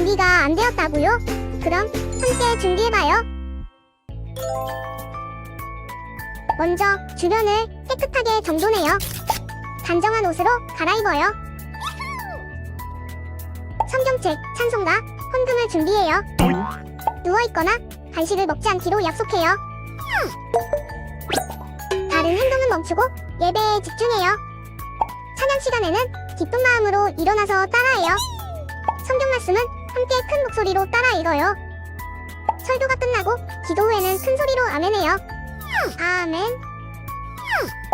준비가 안 되었다고요? 그럼 함께 준비해봐요. 먼저 주변을 깨끗하게 정돈해요. 단정한 옷으로 갈아입어요. 성경책, 찬송가, 헌금을 준비해요. 누워있거나 간식을 먹지 않기로 약속해요. 다른 행동은 멈추고 예배에 집중해요. 찬양 시간에는 기쁜 마음으로 일어나서 따라해요. 성경 말씀은 함께 큰 목소리로 따라 읽어요. 설교가 끝나고 기도 후에는 큰 소리로 아멘해요. 아멘.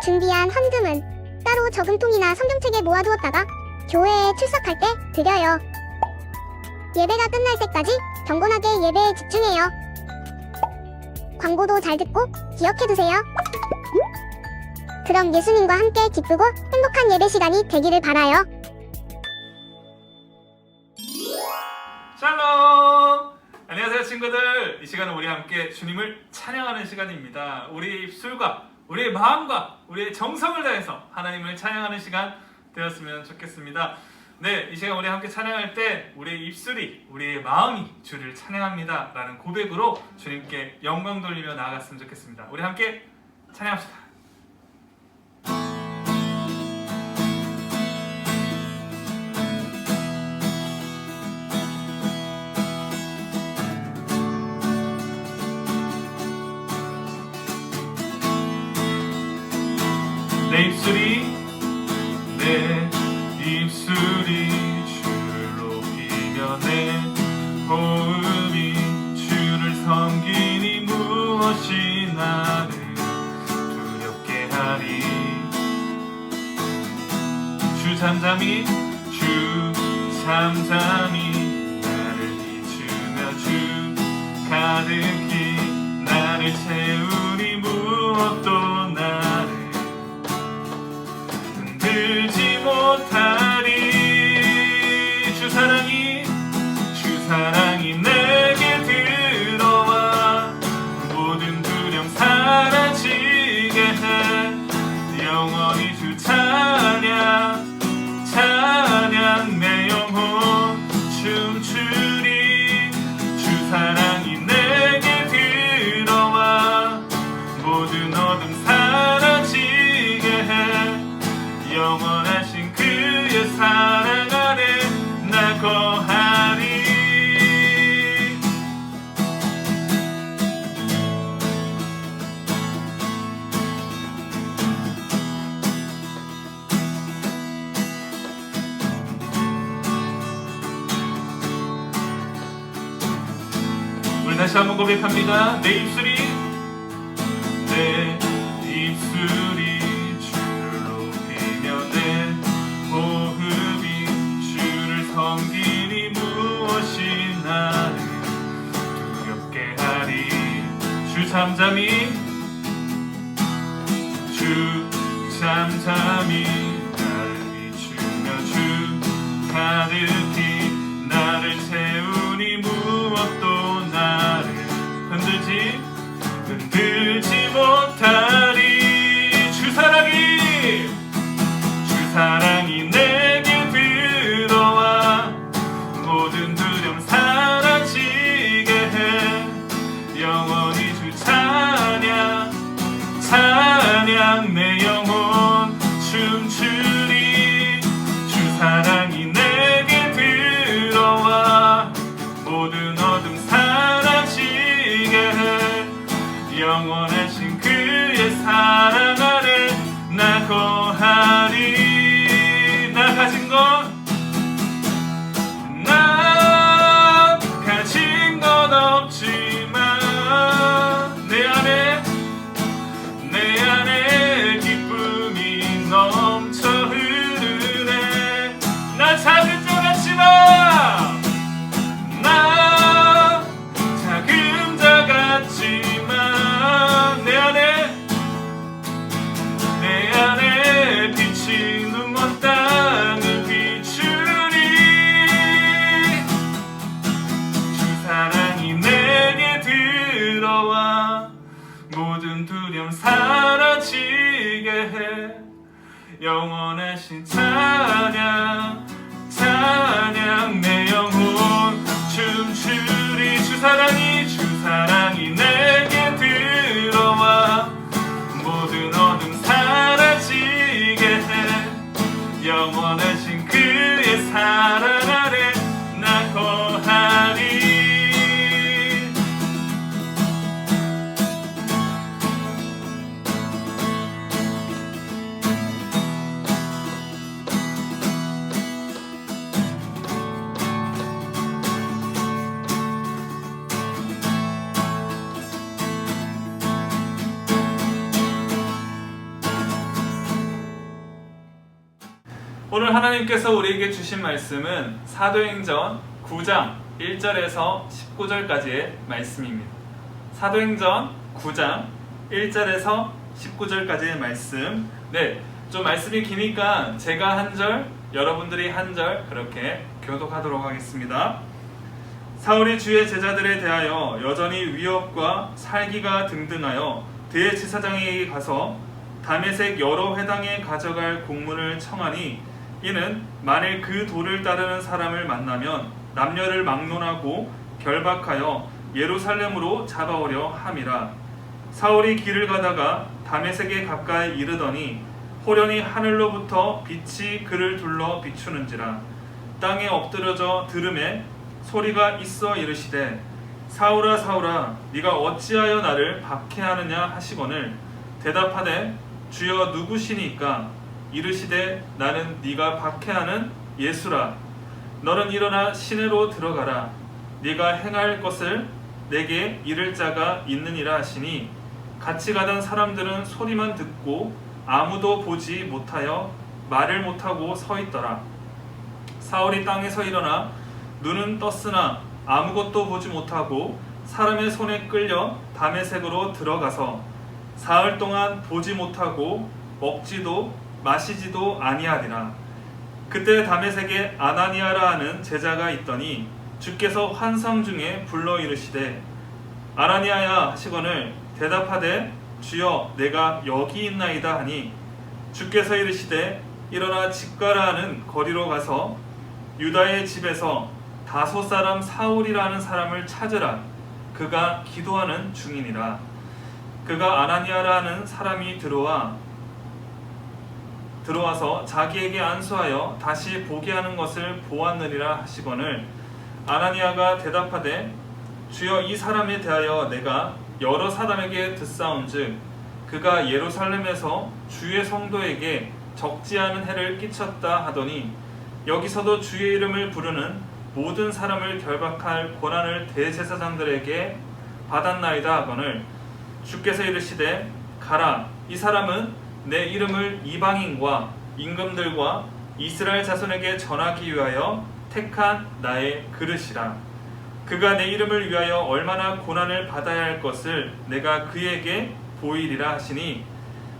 준비한 헌금은 따로 저금통이나 성경책에 모아두었다가 교회에 출석할 때 드려요. 예배가 끝날 때까지 경건하게 예배에 집중해요. 광고도 잘 듣고 기억해두세요. 그럼 예수님과 함께 기쁘고 행복한 예배 시간이 되기를 바라요. 샬롬! 안녕하세요 친구들. 이 시간은 우리 함께 주님을 찬양하는 시간입니다. 우리 입술과 우리의 마음과 우리의 정성을 다해서 하나님을 찬양하는 시간 되었으면 좋겠습니다. 네, 이 시간 우리 함께 찬양할 때 우리의 입술이, 우리의 마음이 주를 찬양합니다 라는 고백으로 주님께 영광 돌리며 나아갔으면 좋겠습니다. 우리 함께 찬양합시다. 내 입술이 주를 높이며 내 호흡이 주를 섬기니 무엇이 나를 두렵게 하리. 주 잠잠히 나를 비추며 주 가득히 나를 채우니 무엇도 나를 들지 못하리. 주 사랑이 내게 들어와 모든 두려움 사라지게 해. 영원히 주 찬양 내 영혼 춤추리. 주 사랑이 내게 들어와 모든 어둠 사라지게 해. 영원하신 그의 사랑 안에 나 거하리. 우리 다시 한번 고백합니다. 내 입술이 섬기니 무엇이 나를 두렵게 하리. 주 잠잠히 나를 비추며 주 가득히 나를 채우니 무엇도 나를 흔들지 못하리. 주 사랑이 내게 들어와 모든 두려움 사라지게 해. 영원히 주 찬양 내 영혼 춤추리. 주 사랑이 내게 들어와 모든 어둠 사라지게 해. 영원하신 그의 사랑 안에 나 거하리. 나 가진 건 없지만 내 안에 기쁨이 넘쳐 흐르네. 나 작은 자 같지만 내 안에 빛이 눈먼 땅을 비추리. 주 사랑이 내게 들어와 모든 두려움 사라지게 해. 영원하신 찬양 내 영혼 주 사랑이 내게 들어와 모든 어둠 사라지게 해 영원하신 그의 사랑 아래 나 거하리. 오늘 하나님께서 우리에게 주신 말씀은 사도행전 9장 1절에서 19절까지의 말씀입니다. 사도행전 9장 1절에서 19절까지의 말씀. 네, 좀 말씀이 기니까 제가 한 절, 여러분들이 한 절 그렇게 교독하도록 하겠습니다. 사울이 주의 제자들에 대하여 여전히 위협과 살기가 등등하여 대제사장에게 가서 다메섹 여러 회당에 가져갈 공문을 청하니 이는 만일 그 도를 따르는 사람을 만나면 남녀를 막론하고 결박하여 예루살렘으로 잡아오려 함이라. 사울이 길을 가다가 다메섹에 가까이 이르더니 호련히 하늘로부터 빛이 그를 둘러 비추는지라. 땅에 엎드려져 들음에 소리가 있어 이르시되 사울아 사울아 네가 어찌하여 나를 박해하느냐 하시거늘 대답하되 주여 누구시니까? 이르시되 나는 네가 박해하는 예수라. 너는 일어나 시내로 들어가라. 네가 행할 것을 내게 이를 자가 있느니라 하시니 같이 가던 사람들은 소리만 듣고 아무도 보지 못하여 말을 못하고 서 있더라. 사울이 땅에서 일어나 눈은 떴으나 아무것도 보지 못하고 사람의 손에 끌려 다메섹으로 들어가서 사흘 동안 보지 못하고 먹지도 마시지도 아니하리라. 그때 다메섹에 아나니아라 하는 제자가 있더니 주께서 환상 중에 불러 이르시되 아나니아야 하시거늘 대답하되 주여 내가 여기 있나이다 하니 주께서 이르시되 일어나 집가라 하는 거리로 가서 유다의 집에서 다소 사람 사울이라는 사람을 찾으라. 그가 기도하는 중이니라. 그가 아나니아라 하는 사람이 들어와서 자기에게 안수하여 다시 보게 하는 것을 보았느니라 하시거늘 아나니아가 대답하되 주여 이 사람에 대하여 내가 여러 사람에게 듣사온즉 그가 예루살렘에서 주의 성도에게 적지 않은 해를 끼쳤다 하더니 여기서도 주의 이름을 부르는 모든 사람을 결박할 권한을 대제사장들에게 받았나이다 하거늘 주께서 이르시되 가라. 이 사람은 내 이름을 이방인과 임금들과 이스라엘 자손에게 전하기 위하여 택한 나의 그릇이라. 그가 내 이름을 위하여 얼마나 고난을 받아야 할 것을 내가 그에게 보이리라 하시니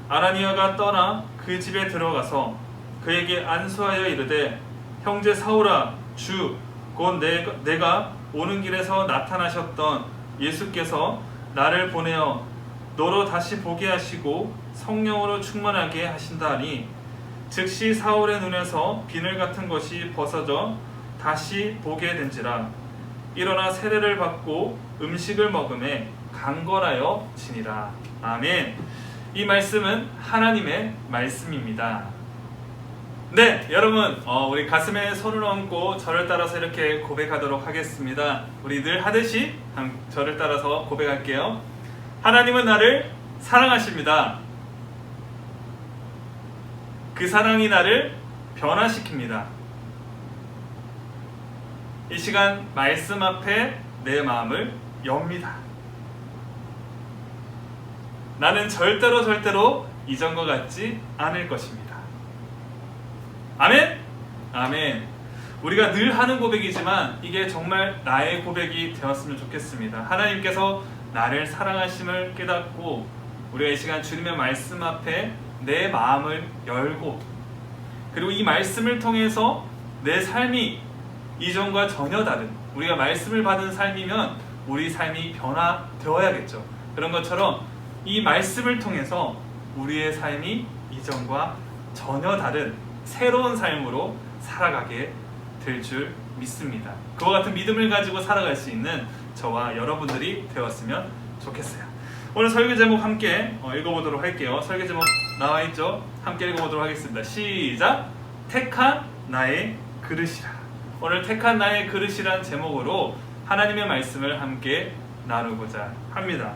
아나니아가 떠나 그 집에 들어가서 그에게 안수하여 이르되 형제 사울아 주 곧 내가 오는 길에서 나타나셨던 예수께서 나를 보내어 너로 다시 보게 하시고 성령으로 충만하게 하신다 하니 즉시 사울의 눈에서 비늘 같은 것이 벗어져 다시 보게 된지라. 일어나 세례를 받고 음식을 먹음에 강건하여 지니라. 아멘. 이 말씀은 하나님의 말씀입니다. 네, 여러분 우리 가슴에 손을 얹고 저를 따라서 이렇게 고백하도록 하겠습니다. 우리 늘 하듯이 저를 따라서 고백할게요. 하나님은 나를 사랑하십니다. 그 사랑이 나를 변화시킵니다. 이 시간 말씀 앞에 내 마음을 엽니다. 나는 절대로 이전과 같지 않을 것입니다. 아멘? 아멘. 우리가 늘 하는 고백이지만 이게 정말 나의 고백이 되었으면 좋겠습니다. 하나님께서 나를 사랑하심을 깨닫고 우리가 이 시간 주님의 말씀 앞에 내 마음을 열고 그리고 이 말씀을 통해서 내 삶이 이전과 전혀 다른 우리가 말씀을 받은 삶이면 우리 삶이 변화되어야겠죠. 그런 것처럼 이 말씀을 통해서 우리의 삶이 이전과 전혀 다른 새로운 삶으로 살아가게 될 줄 믿습니다. 그와 같은 믿음을 가지고 살아갈 수 있는 저와 여러분들이 되었으면 좋겠어요. 오늘 설교 제목 함께 읽어보도록 할게요. 설교 제목 나와있죠? 함께 읽어보도록 하겠습니다. 시작! 택한 나의 그릇이라. 오늘 택한 나의 그릇이란 제목으로 하나님의 말씀을 함께 나누고자 합니다.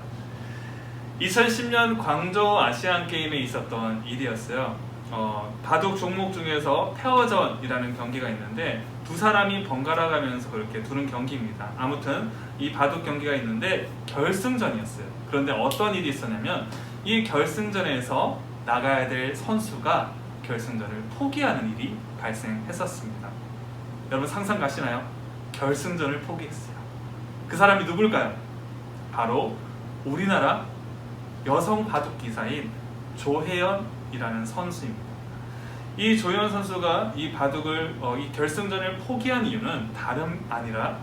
2010년 광저우 아시안게임에 있었던 일이었어요. 바둑 종목 중에서 페어전이라는 경기가 있는데 두 사람이 번갈아 가면서 그렇게 두는 경기입니다. 아무튼 이 바둑 경기가 있는데 결승전이었어요. 그런데 어떤 일이 있었냐면 이 결승전에서 나가야 될 선수가 결승전을 포기하는 일이 발생했었습니다. 여러분 상상 가시나요? 결승전을 포기했어요. 그 사람이 누굴까요? 바로 우리나라 여성 바둑 기사인 조혜연이라는 선수입니다. 이 조혜연 선수가 이 바둑을 이 결승전을 포기한 이유는 다름 아니라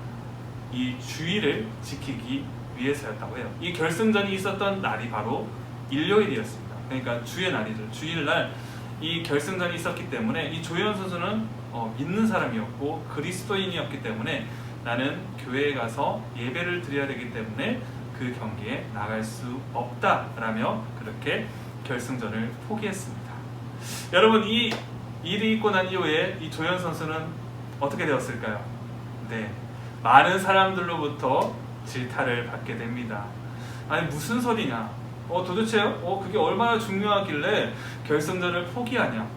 이 주의를 지키기 위해서였다고 해요. 이 결승전이 있었던 날이 바로 일요일이었습니다. 그러니까 주의 날이죠. 주일날 이 결승전이 있었기 때문에 이 조혜연 선수는 믿는 사람이었고 그리스도인이었기 때문에 나는 교회에 가서 예배를 드려야 되기 때문에 그 경기에 나갈 수 없다라며 그렇게 결승전을 포기했습니다. 여러분 이 일이 있고 난 이후에 이 조혜연 선수는 어떻게 되었을까요? 네, 많은 사람들로부터 질타를 받게 됩니다. 아니 무슨 소리냐? 도대체 그게 얼마나 중요하길래 결승전을 포기하냐?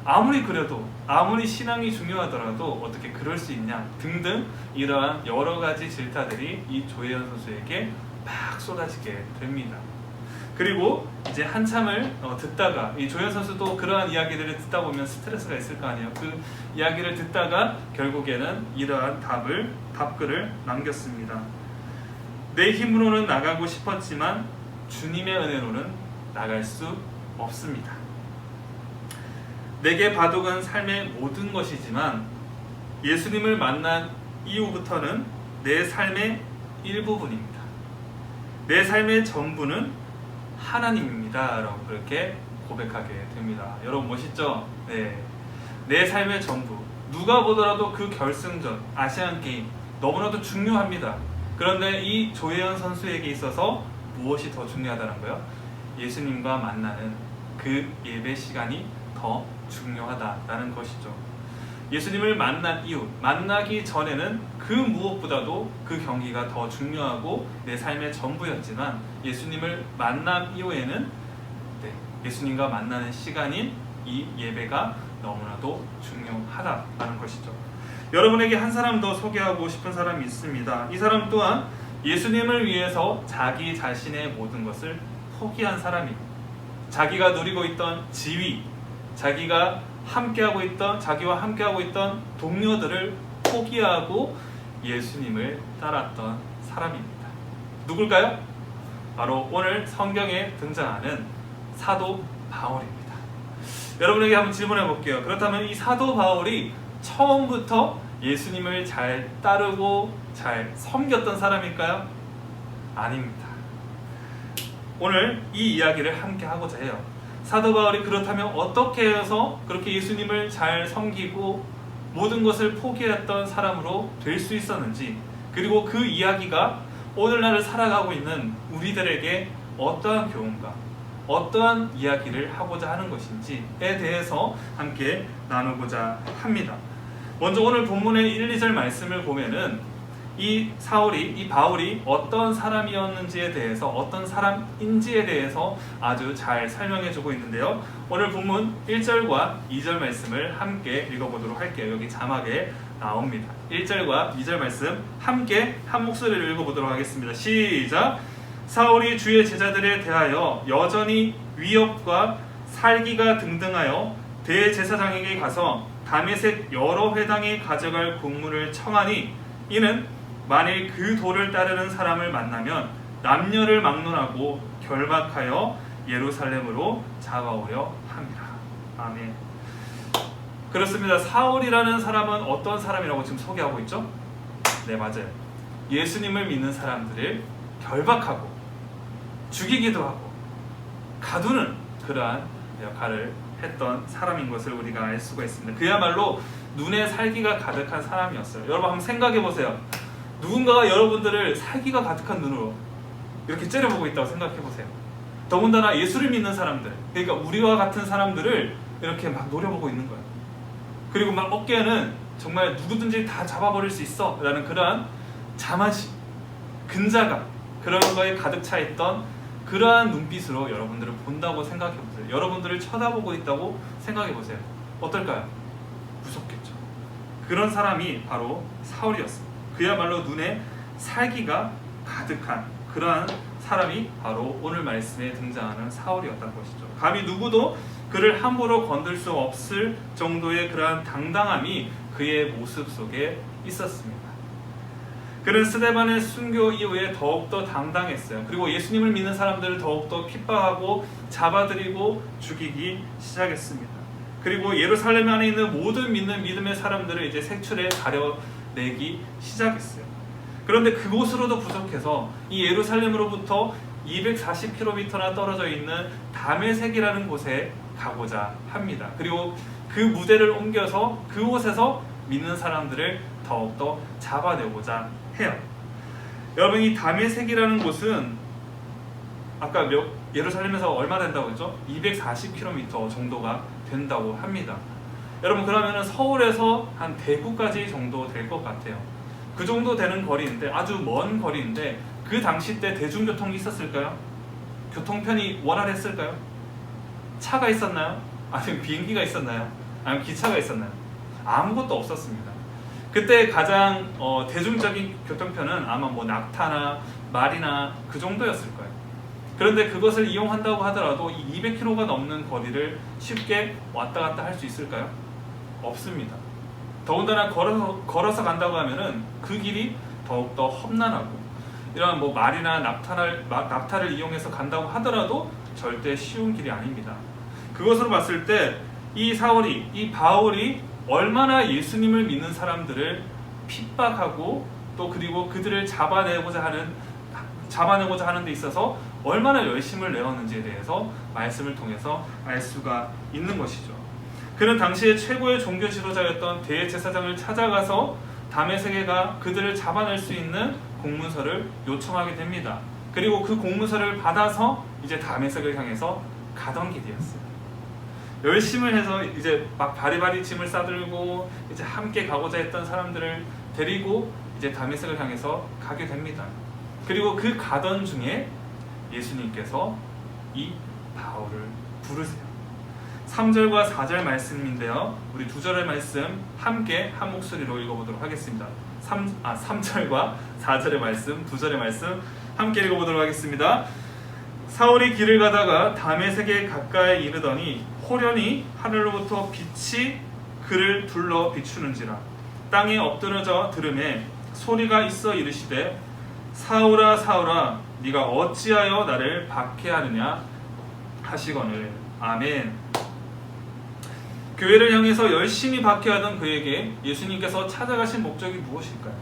아무리 그래도 아무리 신앙이 중요하더라도 어떻게 그럴 수 있냐? 등등 이러한 여러 가지 질타들이 이 조혜연 선수에게 막 쏟아지게 됩니다. 그리고 이제 한참을 듣다가 이 조혜연 선수도 그러한 이야기들을 듣다 보면 스트레스가 있을 거 아니에요. 그 이야기를 듣다가 결국에는 이러한 답글을 남겼습니다. 내 힘으로는 나가고 싶었지만 주님의 은혜로는 나갈 수 없습니다. 내게 바둑은 삶의 모든 것이지만 예수님을 만난 이후부터는 내 삶의 일부분입니다. 내 삶의 전부는 하나님입니다. 라고 그렇게 고백하게 됩니다. 여러분 멋있죠? 네. 내 삶의 전부. 누가 보더라도 그 결승전, 아시안게임 너무나도 중요합니다. 그런데 이 조혜연 선수에게 있어서 무엇이 더 중요하다는 거예요? 예수님과 만나는 그 예배 시간이 더 중요하다라는 것이죠. 예수님을 만난 이후, 만나기 전에는 그 무엇보다도 그 경기가 더 중요하고 내 삶의 전부였지만 예수님을 만난 이후에는 예수님과 만나는 시간인 이 예배가 너무나도 중요하다라는 것이죠. 여러분에게 한 사람 더 소개하고 싶은 사람이 있습니다. 이 사람 또한 예수님을 위해서 자기 자신의 모든 것을 포기한 사람입니다. 자기가 누리고 있던 지위, 자기와 함께하고 있던 동료들을 포기하고 예수님을 따랐던 사람입니다. 누굴까요? 바로 오늘 성경에 등장하는 사도 바울입니다. 여러분에게 한번 질문해 볼게요. 그렇다면 이 사도 바울이 처음부터 예수님을 잘 따르고 잘 섬겼던 사람일까요? 아닙니다. 오늘 이 이야기를 함께 하고자 해요. 사도 바울이 그렇다면 어떻게 해서 그렇게 예수님을 잘 섬기고 모든 것을 포기했던 사람으로 될 수 있었는지, 그리고 그 이야기가 오늘날을 살아가고 있는 우리들에게 어떠한 교훈과 어떠한 이야기를 하고자 하는 것인지에 대해서 함께 나누고자 합니다. 먼저 오늘 본문의 1, 2절 말씀을 보면은 이 바울이 어떤 사람이었는지에 대해서, 어떤 사람인지에 대해서 아주 잘 설명해 주고 있는데요. 오늘 본문 1절과 2절 말씀을 함께 읽어보도록 할게요. 여기 자막에 나옵니다. 1절과 2절 말씀 함께 한 목소리를 읽어보도록 하겠습니다. 시작! 사울이 주의 제자들에 대하여 여전히 위협과 살기가 등등하여 대제사장에게 가서 다메섹 여러 회당에 가져갈 공문을 청하니, 이는 만일 그 도를 따르는 사람을 만나면 남녀를 막론하고 결박하여 예루살렘으로 잡아오려 함이라. 아멘. 그렇습니다. 사울이라는 사람은 어떤 사람이라고 지금 소개하고 있죠? 네, 맞아요. 예수님을 믿는 사람들을 결박하고 죽이기도 하고 가두는 그러한 역할을 했던 사람인 것을 우리가 알 수가 있습니다. 그야말로 눈에 살기가 가득한 사람이었어요. 여러분 한번 생각해 보세요. 누군가가 여러분들을 살기가 가득한 눈으로 이렇게 째려보고 있다고 생각해 보세요. 더군다나 예수를 믿는 사람들, 그러니까 우리와 같은 사람들을 이렇게 막 노려보고 있는 거예요. 그리고 막 어깨에는 정말 누구든지 다 잡아버릴 수 있어 라는 그러한 자만심, 근자감, 그런 거에 가득 차 있던 그러한 눈빛으로 여러분들을 본다고 생각해 보세요. 여러분들을 쳐다보고 있다고 생각해 보세요. 어떨까요? 무섭겠죠. 그런 사람이 바로 사울이었습니다. 그야말로 눈에 살기가 가득한 그러한 사람이 바로 오늘 말씀에 등장하는 사울이었다는 것이죠. 감히 누구도 그를 함부로 건들 수 없을 정도의 그러한 당당함이 그의 모습 속에 있었습니다. 그는 스데반의 순교 이후에 더욱더 당당했어요. 그리고 예수님을 믿는 사람들을 더욱더 핍박하고 잡아들이고 죽이기 시작했습니다. 그리고 예루살렘 안에 있는 모든 믿음의 사람들을 이제 색출해 가려내기 시작했어요. 그런데 그곳으로도 부족해서 이 예루살렘으로부터 240km나 떨어져 있는 다메섹이라는 곳에 가고자 합니다. 그리고 그 무대를 옮겨서 그곳에서 믿는 사람들을 더욱더 잡아내고자 해요. 여러분, 이 다메섹이라는 곳은 아까 예루살렘에서 얼마 된다고 했죠? 240km 정도가 된다고 합니다. 여러분, 그러면 서울에서 한 대구까지 정도 될 것 같아요. 그 정도 되는 거리인데, 아주 먼 거리인데 그 당시 때 대중교통이 있었을까요? 교통편이 원활했을까요? 차가 있었나요? 아니면 비행기가 있었나요? 아니면 기차가 있었나요? 아무것도 없었습니다. 그때 가장 대중적인 교통편은 아마 뭐 낙타나 말이나 그 정도였을 거예요. 그런데 그것을 이용한다고 하더라도 이 200km가 넘는 거리를 쉽게 왔다 갔다 할 수 있을까요? 없습니다. 더군다나 걸어서 간다고 하면은 그 길이 더욱더 험난하고, 이런 뭐 말이나 낙타를 이용해서 간다고 하더라도 절대 쉬운 길이 아닙니다. 그것으로 봤을 때 이 바울이 얼마나 예수님을 믿는 사람들을 핍박하고 또 그리고 그들을 잡아내고자 하는 데 있어서 얼마나 열심을 내었는지에 대해서 말씀을 통해서 알 수가 있는 것이죠. 그는 당시에 최고의 종교 지도자였던 대제사장을 찾아가서 다메섹에가 그들을 잡아낼 수 있는 공문서를 요청하게 됩니다. 그리고 그 공문서를 받아서 이제 다메섹을 향해서 가던 길이었어요. 열심을 해서 이제 막 바리바리 짐을 싸들고 이제 함께 가고자 했던 사람들을 데리고 이제 다메섹을 향해서 가게 됩니다. 그리고 그 가던 중에 예수님께서 이 바울을 부르세요. 3절과 4절 말씀인데요. 우리 두 절의 말씀 함께 한 목소리로 읽어보도록 하겠습니다. 3절과 4절의 말씀, 두 절의 말씀 함께 읽어보도록 하겠습니다. 사울이 길을 가다가 다메섹에 가까이 이르더니 호련히 하늘로부터 빛이 그를 둘러 비추는지라. 땅에 엎드러져 들음에 소리가 있어 이르시되 사울아 사울아 네가 어찌하여 나를 박해하느냐 하시거늘. 아멘. 교회를 향해서 열심히 박해하던 그에게 예수님께서 찾아가신 목적이 무엇일까요?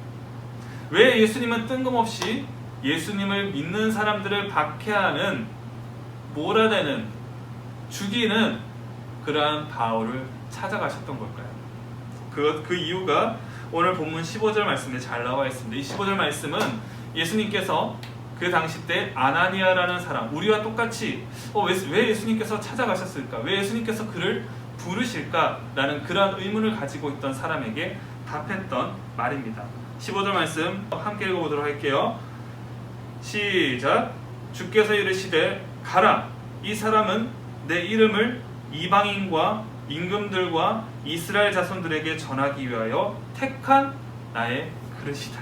왜 예수님은 뜬금없이 예수님을 믿는 사람들을 박해하는, 몰아내는, 죽이는 그러한 바울을 찾아가셨던 걸까요? 그 이유가 오늘 본문 15절 말씀에 잘 나와 있습니다. 이 15절 말씀은 예수님께서 그 당시 때 아나니아라는 사람, 우리와 똑같이 왜 예수님께서 찾아가셨을까? 왜 예수님께서 그를 부르실까라는 그러한 의문을 가지고 있던 사람에게 답했던 말입니다. 15절 말씀 함께 읽어보도록 할게요. 시작. 주께서 이르시되 가라. 이 사람은 내 이름을 이방인과 임금들과 이스라엘 자손들에게 전하기 위하여 택한 나의 그릇이다.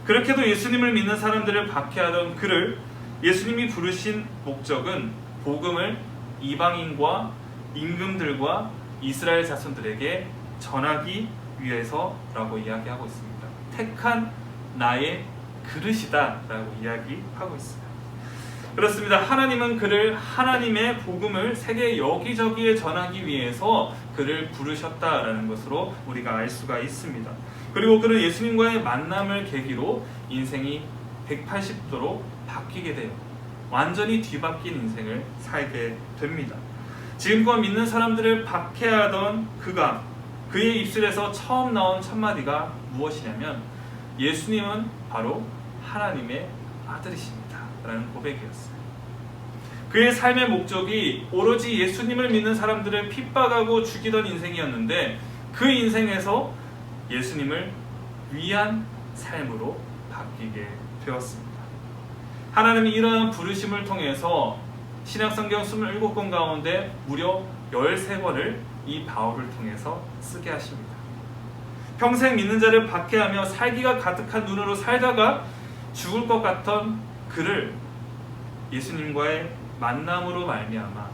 그렇게도 예수님을 믿는 사람들을 박해하던 그를 예수님이 부르신 목적은 복음을 이방인과 임금들과 이스라엘 자손들에게 전하기 위해서라고 이야기하고 있습니다. 택한 나의 그릇이다 라고 이야기하고 있습니다. 그렇습니다. 하나님은 그를 하나님의 복음을 세계 여기저기에 전하기 위해서 그를 부르셨다라는 것으로 우리가 알 수가 있습니다. 그리고 그는 예수님과의 만남을 계기로 인생이 180도로 바뀌게 돼요. 완전히 뒤바뀐 인생을 살게 됩니다. 지금껏 믿는 사람들을 박해하던 그의 입술에서 처음 나온 첫마디가 무엇이냐면 예수님은 바로 하나님의 아들이십니다 라는 고백이었어요. 그의 삶의 목적이 오로지 예수님을 믿는 사람들을 핍박하고 죽이던 인생이었는데 그 인생에서 예수님을 위한 삶으로 바뀌게 되었습니다. 하나님이 이러한 부르심을 통해서 신약성경 27권 가운데 무려 13권을 이 바울을 통해서 쓰게 하십니다. 평생 믿는 자를 박해하며 살기가 가득한 눈으로 살다가 죽을 것 같던 그를 예수님과의 만남으로 말미암아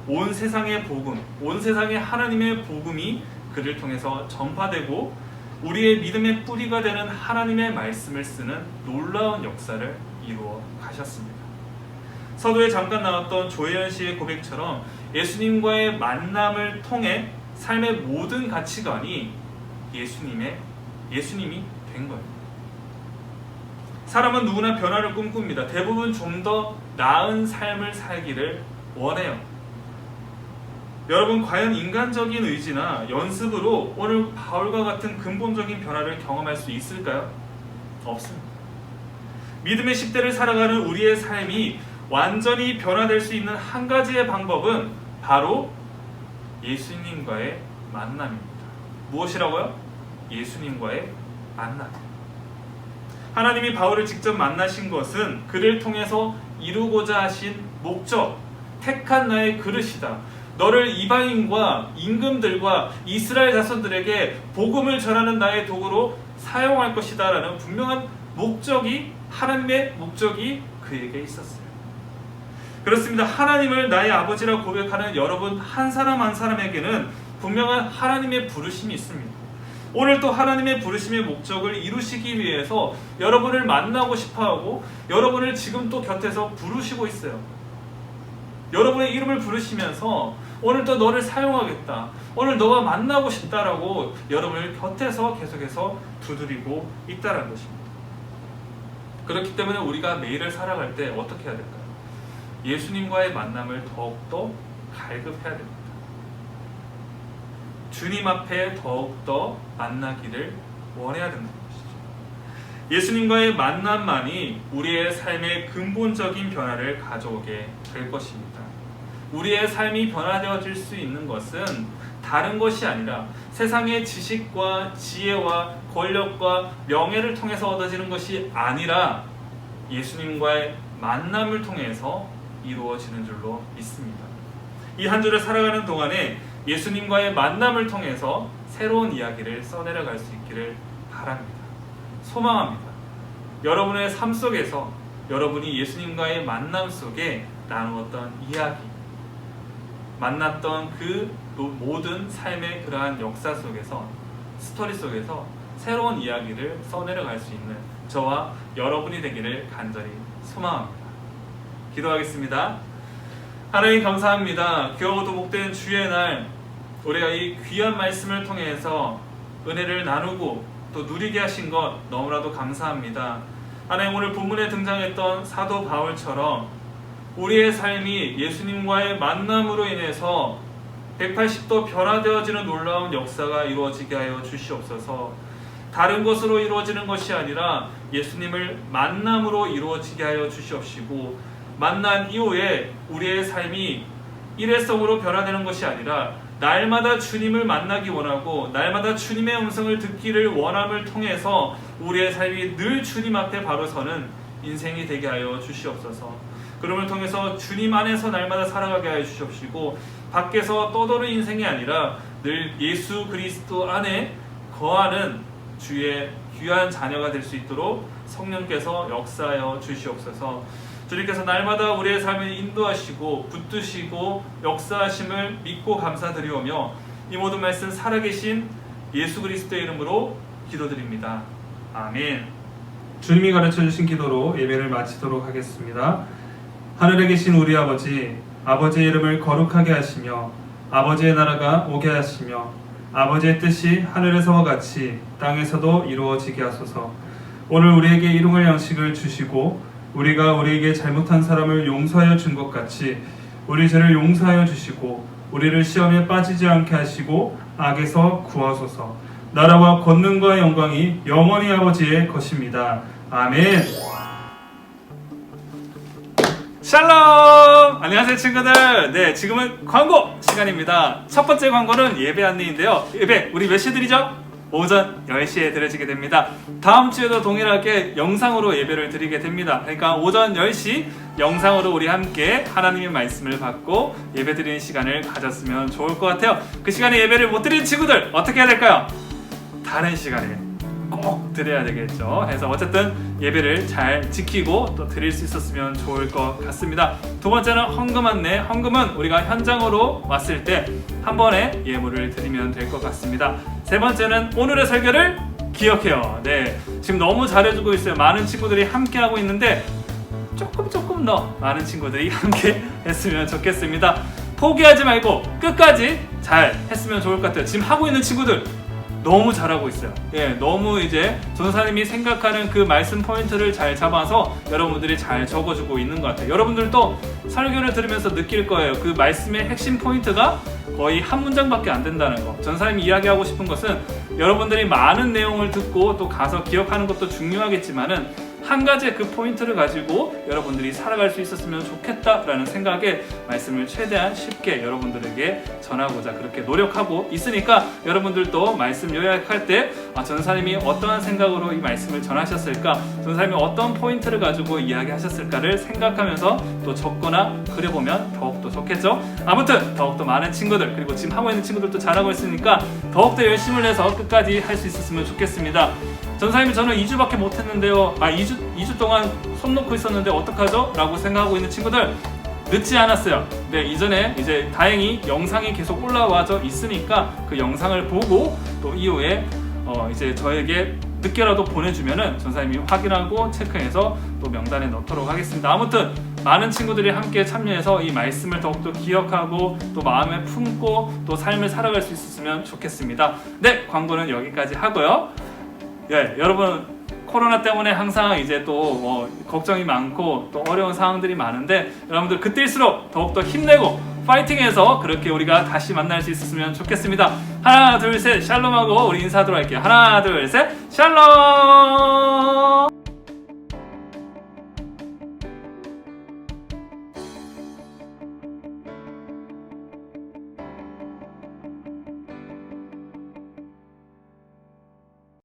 온 세상의 복음, 온 세상의 하나님의 복음이 그를 통해서 전파되고 우리의 믿음의 뿌리가 되는 하나님의 말씀을 쓰는 놀라운 역사를 이루어 가셨습니다. 서두에 잠깐 나왔던 조혜연 씨의 고백처럼 예수님과의 만남을 통해 삶의 모든 가치관이 예수님이 된 거예요. 사람은 누구나 변화를 꿈꿉니다. 대부분 좀 더 나은 삶을 살기를 원해요. 여러분, 과연 인간적인 의지나 연습으로 오늘 바울과 같은 근본적인 변화를 경험할 수 있을까요? 없습니다. 믿음의 10대를 살아가는 우리의 삶이 완전히 변화될 수 있는 한 가지의 방법은 바로 예수님과의 만남입니다. 무엇이라고요? 예수님과의 만남. 하나님이 바울을 직접 만나신 것은 그를 통해서 이루고자 하신 목적, 택한 나의 그릇이다. 너를 이방인과 임금들과 이스라엘 자손들에게 복음을 전하는 나의 도구로 사용할 것이다 라는 분명한 목적이, 하나님의 목적이 그에게 있었어요. 그렇습니다. 하나님을 나의 아버지라 고백하는 여러분 한 사람 한 사람에게는 분명한 하나님의 부르심이 있습니다. 오늘 또 하나님의 부르심의 목적을 이루시기 위해서 여러분을 만나고 싶어하고 여러분을 지금 또 곁에서 부르시고 있어요. 여러분의 이름을 부르시면서 오늘 또 너를 사용하겠다, 오늘 너와 만나고 싶다라고 여러분을 곁에서 계속해서 두드리고 있다는 것입니다. 그렇기 때문에 우리가 매일을 살아갈 때 어떻게 해야 될까요? 예수님과의 만남을 더욱더 갈급해야 됩니다. 주님 앞에 더욱더 만나기를 원해야 된다는 것이죠. 예수님과의 만남만이 우리의 삶의 근본적인 변화를 가져오게 될 것입니다. 우리의 삶이 변화되어질 수 있는 것은 다른 것이 아니라 세상의 지식과 지혜와 권력과 명예를 통해서 얻어지는 것이 아니라 예수님과의 만남을 통해서 이루어지는 줄로 믿습니다. 이 한 주를 살아가는 동안에 예수님과의 만남을 통해서 새로운 이야기를 써내려갈 수 있기를 바랍니다. 소망합니다. 여러분의 삶 속에서 여러분이 예수님과의 만남 속에 나누었던 이야기, 만났던 그 모든 삶의 그러한 역사 속에서, 스토리 속에서 새로운 이야기를 써내려갈 수 있는 저와 여러분이 되기를 간절히 소망합니다. 기도하겠습니다. 하나님 감사합니다. 귀하고도 복된 주의 날, 우리가 이 귀한 말씀을 통해서 은혜를 나누고 또 누리게 하신 것 너무나도 감사합니다. 하나님, 오늘 본문에 등장했던 사도 바울처럼 우리의 삶이 예수님과의 만남으로 인해서 180도 변화되어지는 놀라운 역사가 이루어지게 하여 주시옵소서. 다른 것으로 이루어지는 것이 아니라 예수님을 만남으로 이루어지게 하여 주시옵시고, 만난 이후에 우리의 삶이 일회성으로 변화되는 것이 아니라 날마다 주님을 만나기 원하고 날마다 주님의 음성을 듣기를 원함을 통해서 우리의 삶이 늘 주님 앞에 바로 서는 인생이 되게 하여 주시옵소서. 그럼을 통해서 주님 안에서 날마다 살아가게 하여 주시옵시고, 밖에서 떠도는 인생이 아니라 늘 예수 그리스도 안에 거하는 주의 귀한 자녀가 될 수 있도록 성령께서 역사하여 주시옵소서. 주님께서 날마다 우리의 삶을 인도하시고 붙드시고 역사하심을 믿고 감사드리오며 이 모든 말씀 살아계신 예수 그리스도의 이름으로 기도드립니다. 아멘. 주님이 가르쳐주신 기도로 예배를 마치도록 하겠습니다. 하늘에 계신 우리 아버지, 아버지의 이름을 거룩하게 하시며 아버지의 나라가 오게 하시며 아버지의 뜻이 하늘에서와 같이 땅에서도 이루어지게 하소서. 오늘 우리에게 일용할 양식을 주시고 우리가 우리에게 잘못한 사람을 용서하여 준 것 같이 우리 죄를 용서하여 주시고 우리를 시험에 빠지지 않게 하시고 악에서 구하소서. 나라와 권능과 영광이 영원히 아버지의 것입니다. 아멘. 샬롬! 안녕하세요 친구들. 네, 지금은 광고 시간입니다. 첫 번째 광고는 예배 안내인데요. 예배 우리 몇 시에 드리죠? 오전 10시에 드려지게 됩니다. 다음 주에도 동일하게 영상으로 예배를 드리게 됩니다. 그러니까 오전 10시 영상으로 우리 함께 하나님의 말씀을 받고 예배 드리는 시간을 가졌으면 좋을 것 같아요. 그 시간에 예배를 못 드리는 친구들 어떻게 해야 될까요? 다른 시간에 꼭 드려야 되겠죠. 그래서 어쨌든 예배를 잘 지키고 또 드릴 수 있었으면 좋을 것 같습니다. 두 번째는 헌금 안내. 헌금은 우리가 현장으로 왔을 때 한 번에 예물을 드리면 될 것 같습니다. 세 번째는 오늘의 설교를 기억해요. 네, 지금 너무 잘해주고 있어요. 많은 친구들이 함께하고 있는데 조금 더 많은 친구들이 함께 했으면 좋겠습니다. 포기하지 말고 끝까지 잘 했으면 좋을 것 같아요. 지금 하고 있는 친구들 너무 잘하고 있어요. 예, 너무 이제 전사님이 생각하는 그 말씀 포인트를 잘 잡아서 여러분들이 잘 적어주고 있는 것 같아요. 여러분들도 설교를 들으면서 느낄 거예요. 그 말씀의 핵심 포인트가 거의 한 문장밖에 안 된다는 거. 전사님이 이야기하고 싶은 것은 여러분들이 많은 내용을 듣고 또 가서 기억하는 것도 중요하겠지만은 한 가지의 그 포인트를 가지고 여러분들이 살아갈 수 있었으면 좋겠다라는 생각에 말씀을 최대한 쉽게 여러분들에게 전하고자 그렇게 노력하고 있으니까 여러분들도 말씀 요약할 때 전사님이 어떠한 생각으로 이 말씀을 전하셨을까, 전사님이 어떤 포인트를 가지고 이야기하셨을까를 생각하면서 또 적거나 그려보면 더욱더 좋겠죠. 아무튼 더욱더 많은 친구들, 그리고 지금 하고 있는 친구들도 잘하고 있으니까 더욱더 열심을 내서 끝까지 할 수 있었으면 좋겠습니다. 전사님이 저는 2주밖에 못했는데요. 2주 동안 손 놓고 있었는데 어떡하죠? 라고 생각하고 있는 친구들 늦지 않았어요. 네, 이전에 이제 다행히 영상이 계속 올라와져 있으니까 그 영상을 보고 또 이후에 이제 저에게 늦게라도 보내주면은 전사님이 확인하고 체크해서 또 명단에 넣도록 하겠습니다. 아무튼 많은 친구들이 함께 참여해서 이 말씀을 더욱더 기억하고 또 마음에 품고 또 삶을 살아갈 수 있었으면 좋겠습니다. 네, 광고는 여기까지 하고요. 예, 여러분 코로나 때문에 항상 이제 또 걱정이 많고 또 어려운 상황들이 많은데 여러분들 그때일수록 더욱더 힘내고 파이팅해서 그렇게 우리가 다시 만날 수 있었으면 좋겠습니다. 하나 둘 셋 샬롬하고 우리 인사하도록 할게요. 하나 둘 셋 샬롬.